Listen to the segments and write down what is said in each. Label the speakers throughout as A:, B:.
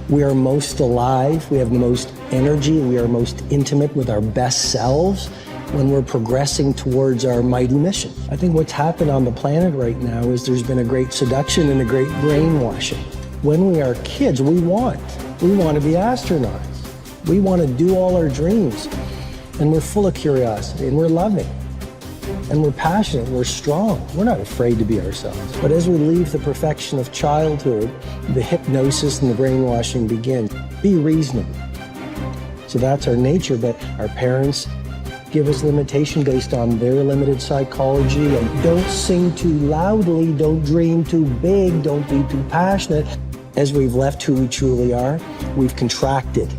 A: We are most alive, we have the most energy, we are most intimate with our best selves when we're progressing towards our mighty mission. I think what's happened on the planet right now is there's been a great seduction and a great brainwashing. When we are kids, we want to be astronauts. We want to do all our dreams. And we're full of curiosity, and we're loving. And we're passionate, we're strong. We're not afraid to be ourselves. But as we leave the perfection of childhood, the hypnosis and the brainwashing begin. Be reasonable. So that's our nature, but our parents give us limitation based on their limited psychology. And don't sing too loudly, don't dream too big, don't be too passionate. As we've left who we truly are, we've contracted.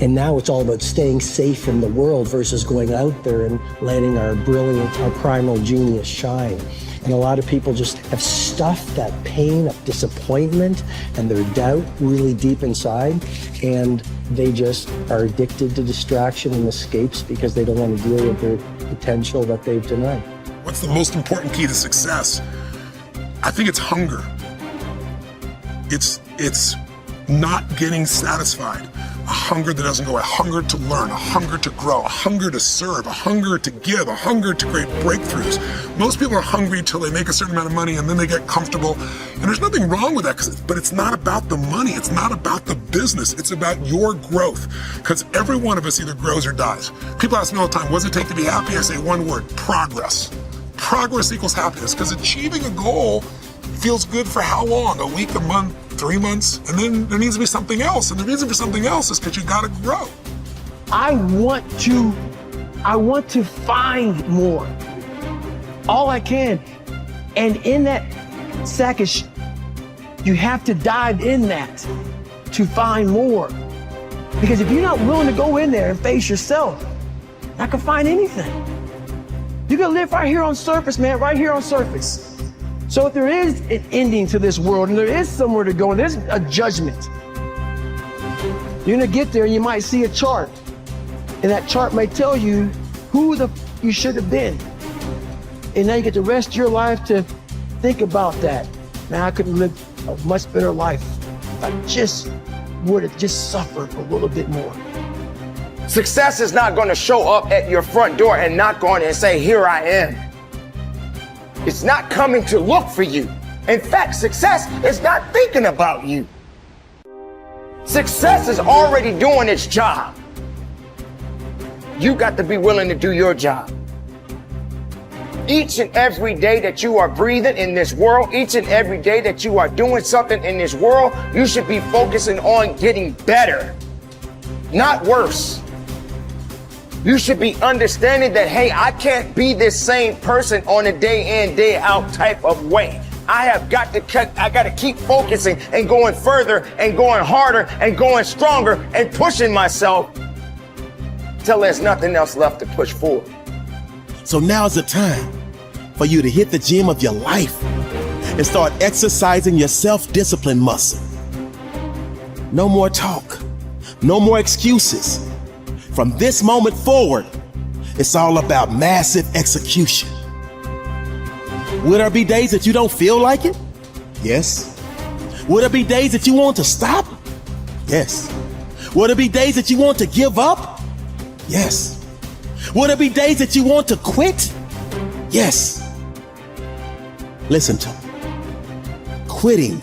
A: And now it's all about staying safe in the world versus going out there and letting our brilliant, our primal genius shine. And a lot of people just have stuffed that pain of disappointment and their doubt really deep inside. And they just are addicted to distraction and escapes because they don't want to deal with their potential that they've denied.
B: What's the most important key to success? I think it's hunger. It's not getting satisfied. A hunger that doesn't go, a hunger to learn, a hunger to grow, a hunger to serve, a hunger to give, a hunger to create breakthroughs. Most people are hungry till they make a certain amount of money and then they get comfortable. And there's nothing wrong with that, but it's not about the money. It's not about the business. It's about your growth. Because every one of us either grows or dies. People ask me all the time, what does it take to be happy? I say one word, progress. Progress equals happiness, because achieving a goal feels good for how long? A week, a month, 3 months? And then there needs to be something else. And the reason for something else is because you gotta grow.
C: I want to find more. All I can. And in that sack of you have to dive in that to find more. Because if you're not willing to go in there and face yourself, I can find anything. You can live right here on surface, man, right here on surface. So if there is an ending to this world and there is somewhere to go and there's a judgment, you're gonna get there and you might see a chart. And that chart may tell you who you should have been. And now you get the rest of your life to think about that. Now I could live a much better life if I just would have just suffered a little bit more.
D: Success is not going to show up at your front door and knock on it and say, here I am. It's not coming to look for you. In fact, success is not thinking about you. Success is already doing its job. You got to be willing to do your job. Each and every day that you are breathing in this world, each and every day that you are doing something in this world, you should be focusing on getting better, not worse. You should be understanding that, hey, I can't be this same person on a day in, day out type of way. I got to keep focusing and going further and going harder and going stronger and pushing myself till there's nothing else left to push forward.
E: So now's the time for you to hit the gym of your life and start exercising your self-discipline muscle. No more talk, no more excuses. From this moment forward, it's all about massive execution. Will there be days that you don't feel like it? Yes. Will there be days that you want to stop? Yes. Will there be days that you want to give up? Yes. Will there be days that you want to quit? Yes. Listen to me. Quitting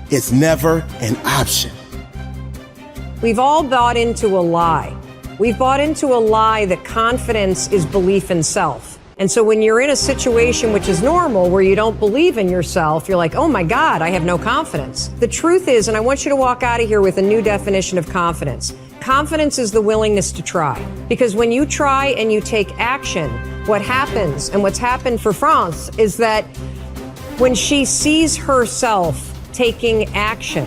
E: is never an option.
F: We've all bought into a lie. We've bought into a lie that confidence is belief in self. And so when you're in a situation which is normal, where you don't believe in yourself, you're like, oh my God, I have no confidence. The truth is, and I want you to walk out of here with a new definition of confidence. Confidence is the willingness to try. Because when you try and you take action, what happens, and what's happened for France, is that when she sees herself taking action,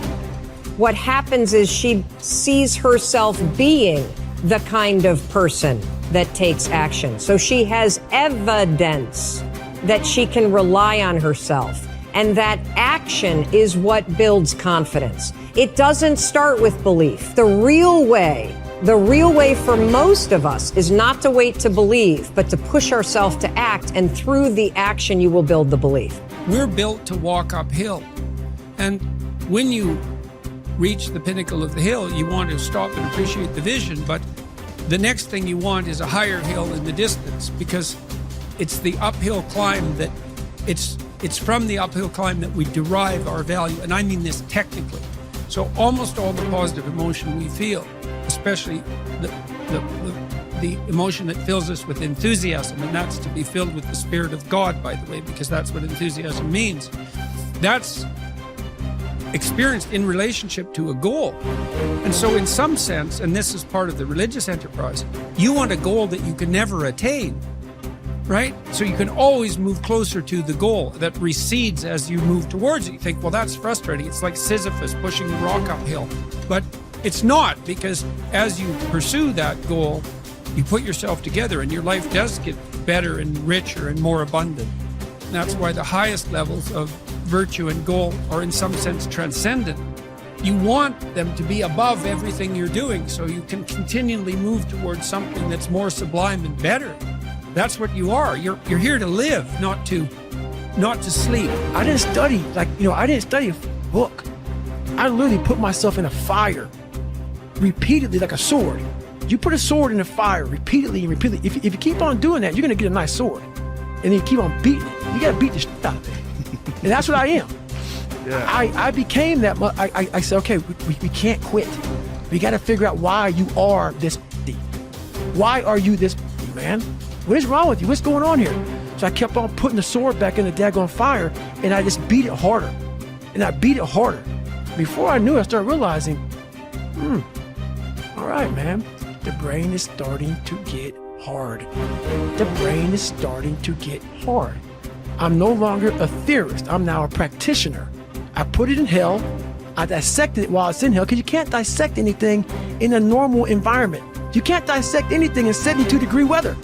F: what happens is she sees herself being the kind of person that takes action. So she has evidence that she can rely on herself. And that action is what builds confidence. It doesn't start with belief. The real way for most of us is not to wait to believe, but to push ourselves to act. And through the action, you will build the belief.
G: We're built to walk uphill. And when you reach the pinnacle of the hill, you want to stop and appreciate the vision, but the next thing you want is a higher hill in the distance, because it's the uphill climb that it's from the uphill climb that we derive our value, and I mean this technically. So almost all the positive emotion we feel, especially the emotion that fills us with enthusiasm, and that's to be filled with the Spirit of God, by the way, because that's what enthusiasm means. That's experienced in relationship to a goal. And so in some sense, and this is part of the religious enterprise, you want a goal that you can never attain, right? So you can always move closer to the goal that recedes as you move towards it. You think, well, that's frustrating. It's like Sisyphus pushing the rock uphill. But it's not, because as you pursue that goal, you put yourself together and your life does get better and richer and more abundant. And that's why the highest levels of virtue and goal are in some sense transcendent. You want them to be above everything you're doing so you can continually move towards something that's more sublime and better. That's what you are. You're here to live, not to sleep.
C: I didn't study, I didn't study a book. I literally put myself in a fire repeatedly, like a sword. You put a sword in the fire repeatedly and repeatedly. If you keep on doing that, you're going to get a nice sword. And then you keep on beating it. You got to beat the shit out of it. And that's what I am. Yeah. I became that. I said, okay, we can't quit. We got to figure out why you are this. Why are you this, man? What is wrong with you? What's going on here? So I kept on putting the sword back in the daggone fire, and I just beat it harder. And I beat it harder. Before I knew it, I started realizing, all right, man, the brain is starting to get hard. The brain is starting to get hard. I'm no longer a theorist. I'm now a practitioner. I put it in hell. I dissected it while it's in hell, because you can't dissect anything in a normal environment. You can't dissect anything in 72-degree weather.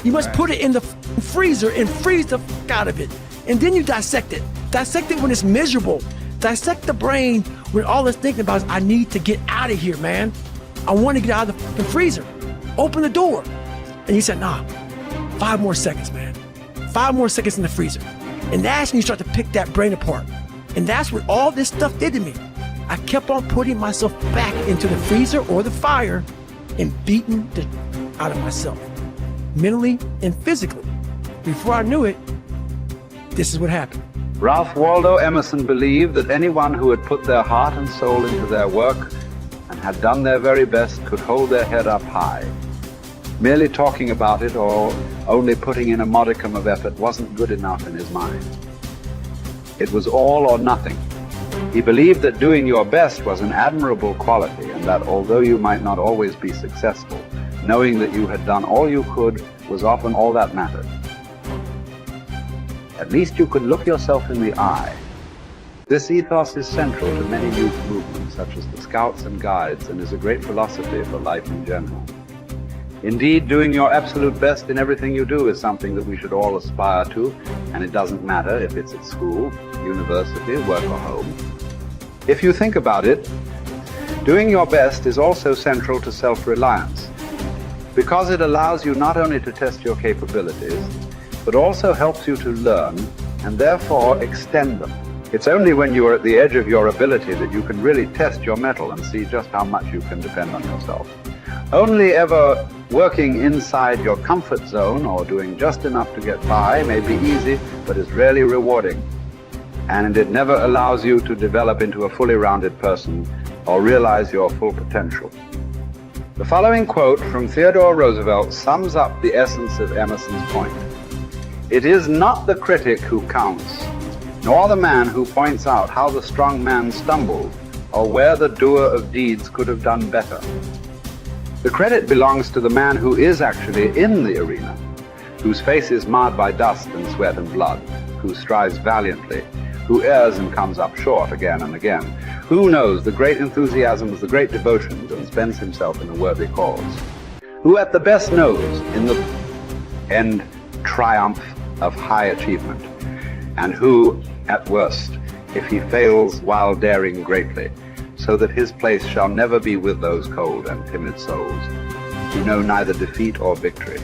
C: You must put it in the freezer and freeze the fuck out of it. And then you dissect it. Dissect it when it's miserable. Dissect the brain when all it's thinking about is, I need to get out of here, man. I want to get out of the fucking freezer. Open the door. And you said, nah, 5 more seconds, man. 5 more seconds in the freezer. And that's when you start to pick that brain apart. And that's what all this stuff did to me. I kept on putting myself back into the freezer or the fire and beating the out of myself, mentally and physically. Before I knew it, this is what happened.
H: Ralph Waldo Emerson believed that anyone who had put their heart and soul into their work and had done their very best could hold their head up high. Merely talking about it or only putting in a modicum of effort wasn't good enough in his mind. It was all or nothing. He believed that doing your best was an admirable quality, and that although you might not always be successful, knowing that you had done all you could was often all that mattered. At least you could look yourself in the eye. This ethos is central to many youth movements, such as the Scouts and Guides, and is a great philosophy for life in general. Indeed, doing your absolute best in everything you do is something that we should all aspire to, and it doesn't matter if it's at school, university, work, or home. If you think about it, doing your best is also central to self-reliance, because it allows you not only to test your capabilities, but also helps you to learn and therefore extend them. It's only when you are at the edge of your ability that you can really test your mettle and see just how much you can depend on yourself. Only ever working inside your comfort zone or doing just enough to get by may be easy, but is rarely rewarding. And it never allows you to develop into a fully rounded person or realize your full potential. The following quote from Theodore Roosevelt sums up the essence of Emerson's point. It is not the critic who counts, nor the man who points out how the strong man stumbled, or where the doer of deeds could have done better. The credit belongs to the man who is actually in the arena, whose face is marred by dust and sweat and blood, who strives valiantly, who errs and comes up short again and again, who knows the great enthusiasms, the great devotions, and spends himself in a worthy cause, who at the best knows in the end triumph of high achievement, and who, at worst, if he fails while daring greatly, so that his place shall never be with those cold and timid souls who know neither defeat or victory.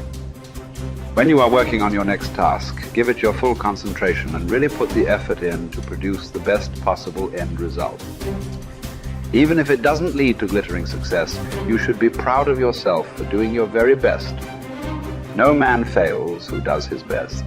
H: When you are working on your next task, give it your full concentration and really put the effort in to produce the best possible end result. Even if it doesn't lead to glittering success, you should be proud of yourself for doing your very best. No man fails who does his best.